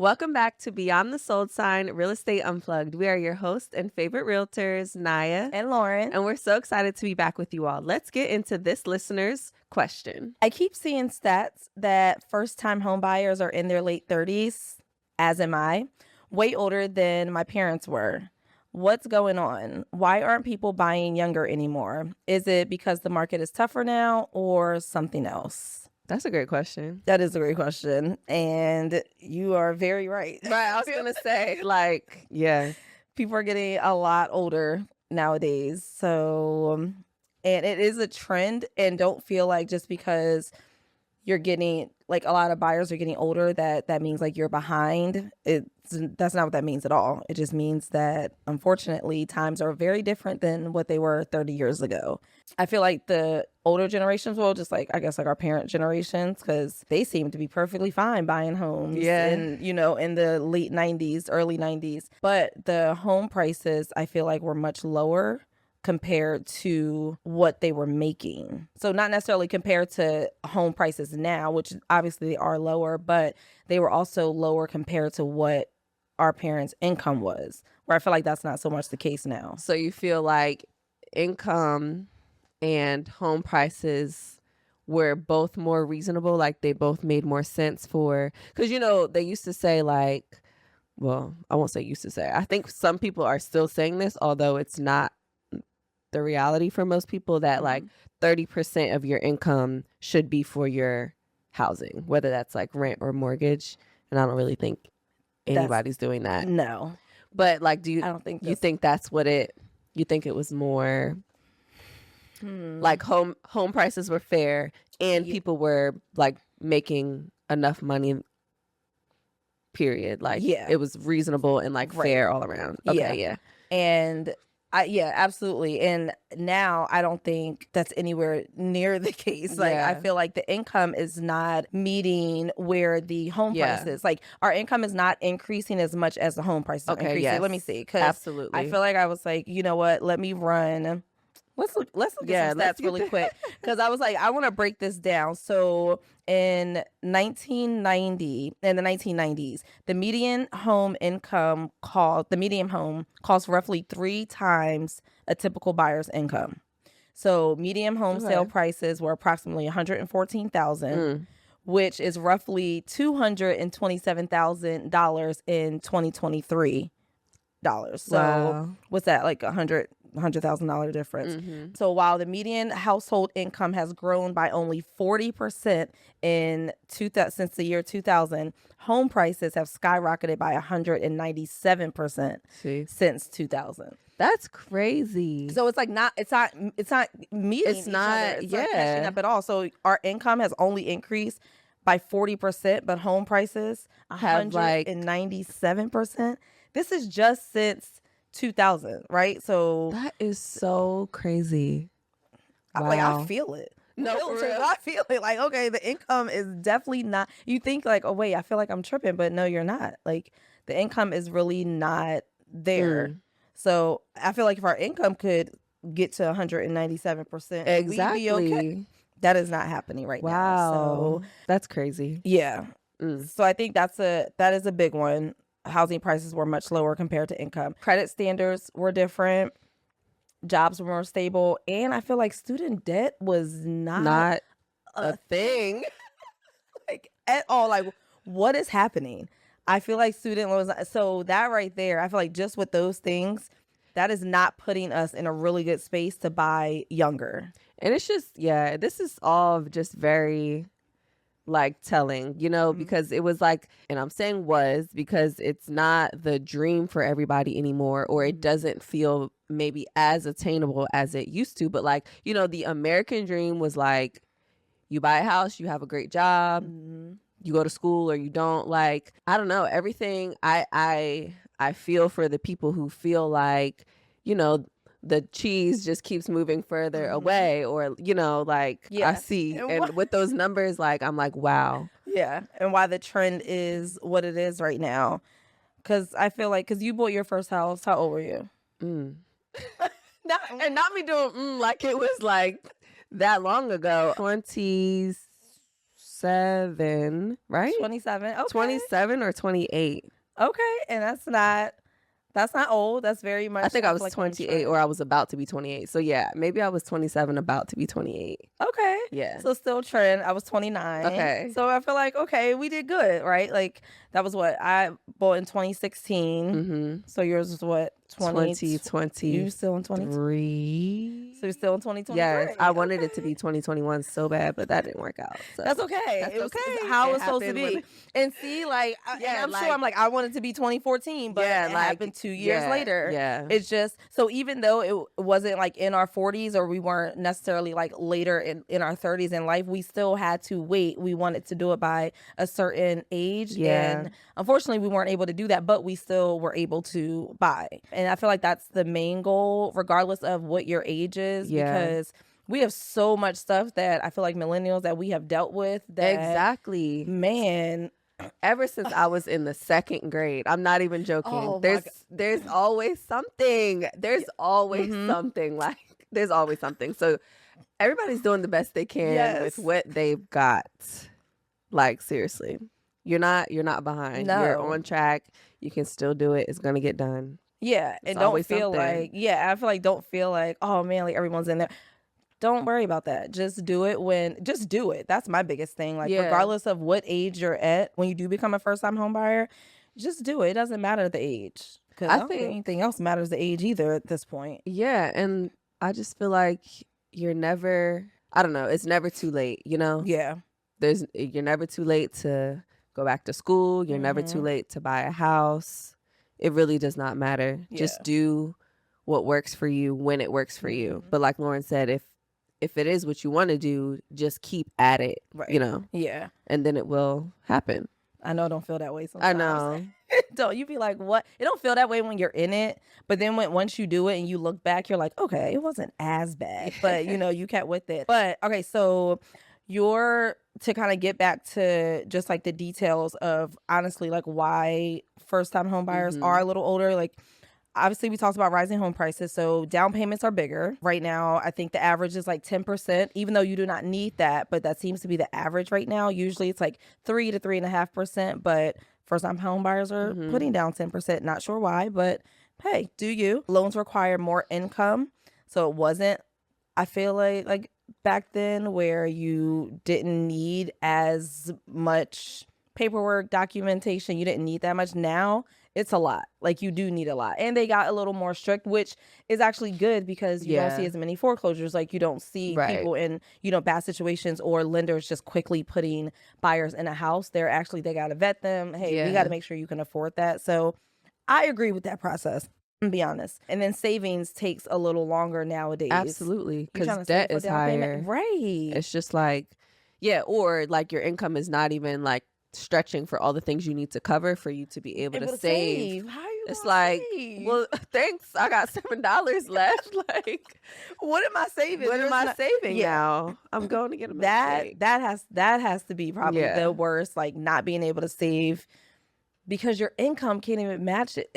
Welcome back to Beyond the Sold Sign Real Estate Unplugged. We are your hosts and favorite realtors, Naya and Lauren. And we're so excited to be back with you all. Let's get into this listener's question. I keep seeing stats that first-time home buyers are in their late 30s, as am I, way older than my parents were. What's going on? Why aren't people buying younger anymore? Is it because the market is tougher now or something else? That's a great question. That is a great question. And you are very right. Right. I was going to say, yeah. People are getting a lot older nowadays. So, and it is a trend. And don't feel like just because you're getting, like, a lot of buyers are getting older, that means like you're behind. That's not what that means at all. It just means that, unfortunately, times are very different than what they were 30 years ago. I feel like the older generations, well, just like, I guess, like our parent generations, because they seem to be perfectly fine buying homes in the late 90s, early 90s. But the home prices, I feel like, were much lower compared to what they were making. So not necessarily compared to home prices now, which obviously they are lower, but they were also lower compared to what our parents' income was, where I feel like that's not so much the case now. So you feel like income and home prices were both more reasonable, like they both made more sense because, they used to say, like, well, I won't say used to say. I think some people are still saying this, although it's not the reality for most people, that like 30% of your income should be for your housing, whether that's like rent or mortgage. And I don't really think anybody's doing that. No. But like, I don't think you think it was more like home prices were fair and people were like making enough money, period. Like, it was reasonable and like fair all around. Okay, yeah. And absolutely. And now I don't think that's anywhere near the case. Like, I feel like the income is not meeting where the home price is. Like, our income is not increasing as much as the home price is increasing. Yes. Let me see. Absolutely. I feel like I was like, you know what? Let me run. Let's look at some stats really quick, because I was like, I want to break this down. So in the 1990s, the median home cost roughly 3 times a typical buyer's income. So median home sale prices were approximately $114,000, which is roughly $227,000 in 2023 dollars. So what's that, like $100,000 difference? So while the median household income has grown by only 40% since the year 2000, home prices have skyrocketed by 197% since 2000. That's crazy. So it's like it's not meeting each other. It's not catching up at all. So our income has only increased by 40%, but home prices have 197%. This is just since 2000, right? So that is so crazy. Wow. I feel it. No, for real. I feel it. Like, okay, the income is definitely not. You think like, oh wait, I feel like I'm tripping, but no, you're not. Like, the income is really not there. So I feel like if our income could get to 197%, exactly, we'd be okay. That is not happening right now. So that's crazy. Yeah. So I think that is a big one. Housing prices were much lower compared to income. Credit standards were different. Jobs were more stable. And I feel like student debt was not a thing. Like, at all. Like, what is happening? I feel like student loans. So that right there, I feel like just with those things, that is not putting us in a really good space to buy younger. And it's just, this is all just very like telling, because it was like, and I'm saying was because it's not the dream for everybody anymore, or it doesn't feel maybe as attainable as it used to. But like, the American dream was like, you buy a house, you have a great job, you go to school or you don't. Like, I don't know, everything. I feel for the people who feel like, the cheese just keeps moving further away, or, I see. And with those numbers, like, I'm like, wow. Yeah. And why the trend is what it is right now. Because I feel like, because you bought your first house, how old were you? Not me doing like it was like that long ago. 27. 27, right? 27. Okay. 27 or 28. Okay. And that's not old. That's very much. I think I feel was like 28 or I was about to be 28. So yeah, maybe I was 27 about to be 28. Okay. Yeah. So still trend. I was 29. Okay. So I feel like, okay, we did good, right? Like that was what I bought in 2016. Mm-hmm. So yours was what? 2020. You still in 2023? So you're still in 2023? Yes, I wanted it to be 2021 so bad, but that didn't work out. So That's okay. That's It was okay. how It it's supposed to happened be. when- And see, like, Yeah, and I'm like- sure I'm like, I wanted to be 2014, but Yeah, it like, happened 2 years later. Yeah. It's just, so even though it wasn't like in our 40s or we weren't necessarily like later in our 30s in life, we still had to wait. We wanted to do it by a certain age. Yeah. And unfortunately, we weren't able to do that, but we still were able to buy. And I feel like that's the main goal, regardless of what your age is, Yeah. because we have so much stuff that I feel like millennials that we have dealt with that, Exactly. man, Ever since I was in the 2nd grade, I'm not even joking. Oh, my There's always something. There's always something. Like there's always something. So everybody's doing the best they can Yes. with what they've got. Like seriously, you're not behind. No. You're on track. You can still do it. It's gonna get done. yeah, It's and don't always feel something. like, I feel like don't feel like, oh man, like everyone's in there. Don't worry about that. Just do it just do it. That's my biggest thing. Like Yeah. regardless of what age you're at, when you do become a first-time home buyer, just do it. It doesn't matter the age. Because I don't think anything else matters the age either at this point. Yeah, and I just feel like you're never. I don't know. It's never too late. You know. Yeah. You're never too late to go back to school. You're never too late to buy a house. It really does not matter. Just Yeah. do what works for you when it works for you. But like Lauren said, if it is what you want to do, just keep at it. Right. You know, Yeah. and then it will happen. I know it don't feel that way I sometimes. know. Don't you be like, what? It don't feel that way when you're in it, but then once you do it and you look back, you're like, okay, it wasn't as bad, but you kept with it. But okay, so to kind of get back to just like the details of honestly like why first time home buyers are a little older, like obviously we talked about rising home prices, so down payments are bigger right now. I think the average is like 10%, even though you do not need that, but that seems to be the average right now. Usually it's like 3 to 3.5%, but first time home buyers are putting down 10%. Not sure why, but hey, do you? Loans require more income, so it wasn't, I feel like back then where you didn't need as much paperwork, documentation, you didn't need that much. Now it's a lot. Like you do need a lot. And they got a little more strict, which is actually good because you don't see as many foreclosures. Like you don't see people in, bad situations or lenders just quickly putting buyers in a house. They got to vet them. Hey, we got to make sure you can afford that. So I agree with that process. To be honest. And then savings takes a little longer nowadays. Absolutely, because debt is higher. Right. It's just like, or like your income is not even like stretching for all the things you need to cover for you to be able to save. How you It's gonna like, save? well, thanks. I got $7 left. Like, what am I saving? what am I saving now? I'm going to get a milkshake. That has to be probably the worst. Like not being able to save because your income can't even match it.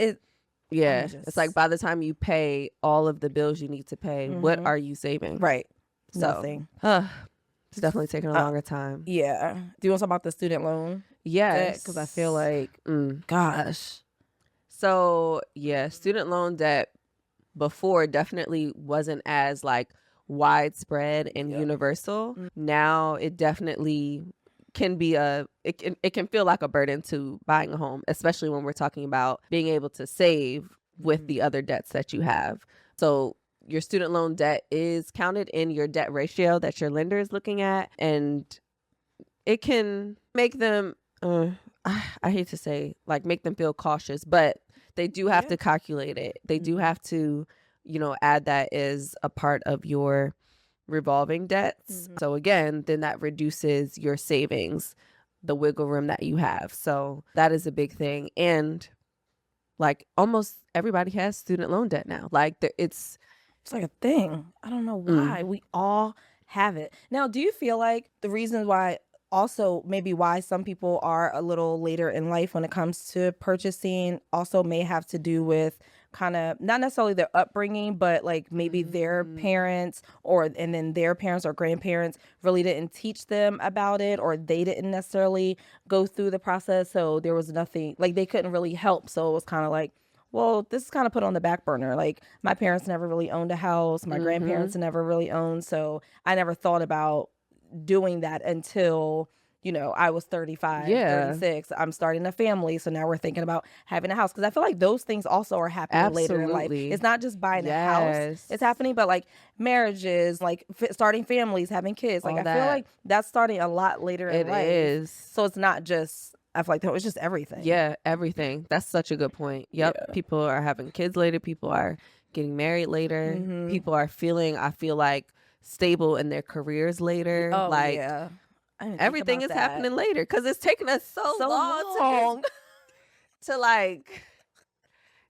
It's like by the time you pay all of the bills you need to pay, what are you saving? Right. So, Nothing. It's definitely taking a longer time. Yeah. Do you want to talk about the student loan? Yes. Because I feel like, gosh. So, student loan debt before definitely wasn't as like widespread and universal. Now it definitely can be it can feel like a burden to buying a home, especially when we're talking about being able to save with the other debts that you have. So your student loan debt is counted in your debt ratio that your lender is looking at, and it can make them I hate to say like make them feel cautious, but they do have to calculate it. They do have to add that as a part of your revolving debts. So again, then that reduces your savings, the wiggle room that you have. So that is a big thing. And like almost everybody has student loan debt now. Like it's like a thing. I don't know why. We all have it. Now, do you feel like the reason why also maybe why some people are a little later in life when it comes to purchasing also may have to do with kind of not necessarily their upbringing, but like maybe their parents and then their parents or grandparents really didn't teach them about it, or they didn't necessarily go through the process. So there was nothing, like they couldn't really help. So it was kind of like, well, this is kind of put on the back burner. Like my parents never really owned a house. My grandparents never really owned. So I never thought about doing that until, I was 35, 36. I'm starting a family. So now we're thinking about having a house. Because I feel like those things also are happening later in life. It's not just buying a house. It's happening, but like marriages, like starting families, having kids. Like I feel like that's starting a lot later in life. It is. So it's not just, I feel like that was just everything. Yeah, everything. That's such a good point. Yep. Yeah. People are having kids later. People are getting married later. People are I feel like, stable in their careers later. Oh, like, yeah. Everything is happening later because it's taking us so long to like,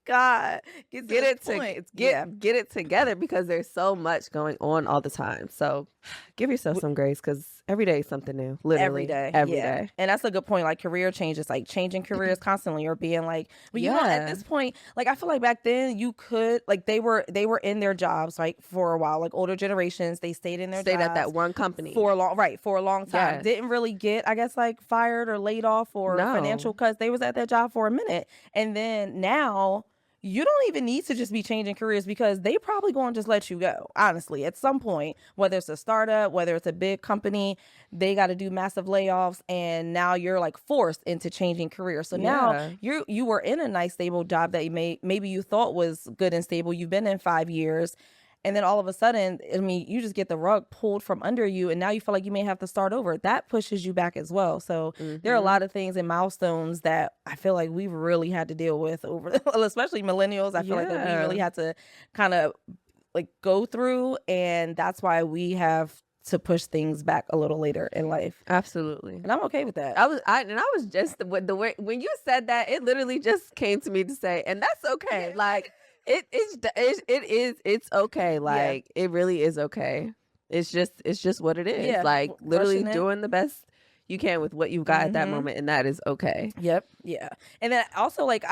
God, get it together because there's so much going on all the time. So give yourself some grace because every day is something new. Literally every day. And that's a good point. Like career changes, like changing careers constantly, or being like, but at this point, like I feel like back then you could, like they were in their jobs like for a while. Like older generations, they stayed jobs at that one company for a long time. Yes. Didn't really get, I guess, like fired or laid off or financial cuts. They was at that job for a minute, and then now you don't even need to just be changing careers because they probably going to just let you go. Honestly, at some point, whether it's a startup, whether it's a big company, they got to do massive layoffs, and now you're like forced into changing careers. So now you were in a nice stable job that maybe you thought was good and stable. You've been in 5 years. And then all of a sudden, I mean, you just get the rug pulled from under you, and now you feel like you may have to start over. That pushes you back as well. So there are a lot of things and milestones that I feel like we've really had to deal with over, especially millennials. I feel like that we really had to kind of like go through, and that's why we have to push things back a little later in life. Absolutely. And I'm okay with that. I was just the way when you said that, it literally just came to me to say, and that's okay. Like. It's okay. Like it really is okay. It's just what it is. Like literally doing the best you can with what you've got at that moment, and that is okay. Yep. Yeah. And then also like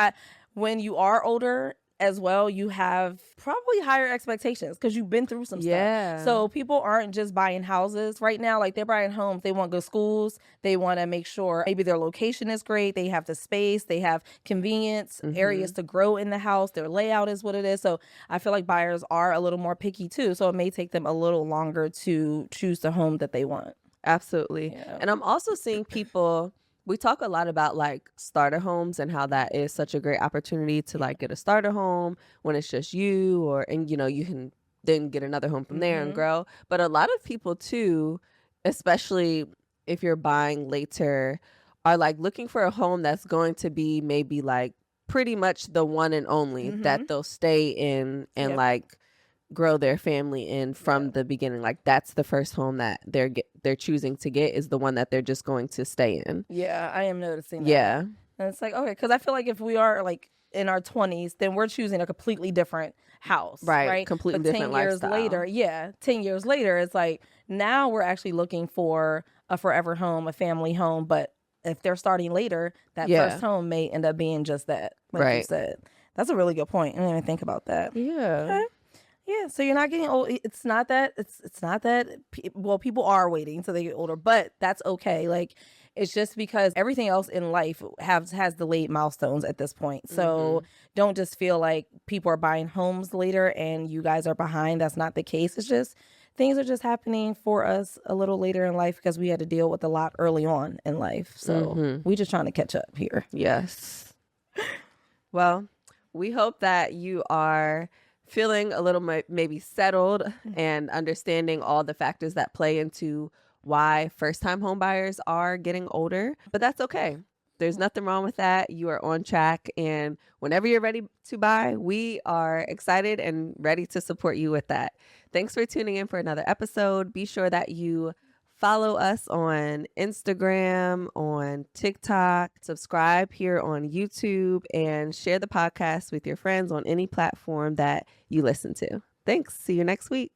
when you are older as well, you have probably higher expectations because you've been through some stuff. So people aren't just buying houses right now. Like they're buying homes. They want good schools. They want to make sure maybe their location is great. They have the space. They have convenience, areas to grow in the house. Their layout is what it is. So I feel like buyers are a little more picky too. So it may take them a little longer to choose the home that they want. Absolutely. Yeah. And I'm also seeing people... We talk a lot about like starter homes and how that is such a great opportunity to like get a starter home when it's just you, and you can then get another home from there and grow. But a lot of people too, especially if you're buying later, are like looking for a home that's going to be maybe like pretty much the one and only that they'll stay in and like grow their family in from the beginning. Like that's the first home that they're choosing to get is the one that they're just going to stay in. Yeah, I am noticing that. Yeah. And it's like, okay, because I feel like if we are like in our 20s, then we're choosing a completely different house. Right. Completely different lifestyle. 10 years later, it's like now we're actually looking for a forever home, a family home. But if they're starting later, that first home may end up being just that, like you said. That's a really good point. I didn't even think about that. Yeah. Okay. Yeah, so you're not getting old. It's not that. Well, people are waiting until they get older, but that's okay. Like, it's just because everything else in life has delayed milestones at this point. So don't just feel like people are buying homes later and you guys are behind. That's not the case. It's just things are just happening for us a little later in life because we had to deal with a lot early on in life. So we just trying to catch up here. Yes. Well, we hope that you are feeling a little maybe settled and understanding all the factors that play into why first-time home buyers are getting older. But that's okay. There's nothing wrong with that. You are on track. And whenever you're ready to buy, we are excited and ready to support you with that. Thanks for tuning in for another episode. Be sure that you follow us on Instagram, on TikTok, subscribe here on YouTube, and share the podcast with your friends on any platform that you listen to. Thanks. See you next week.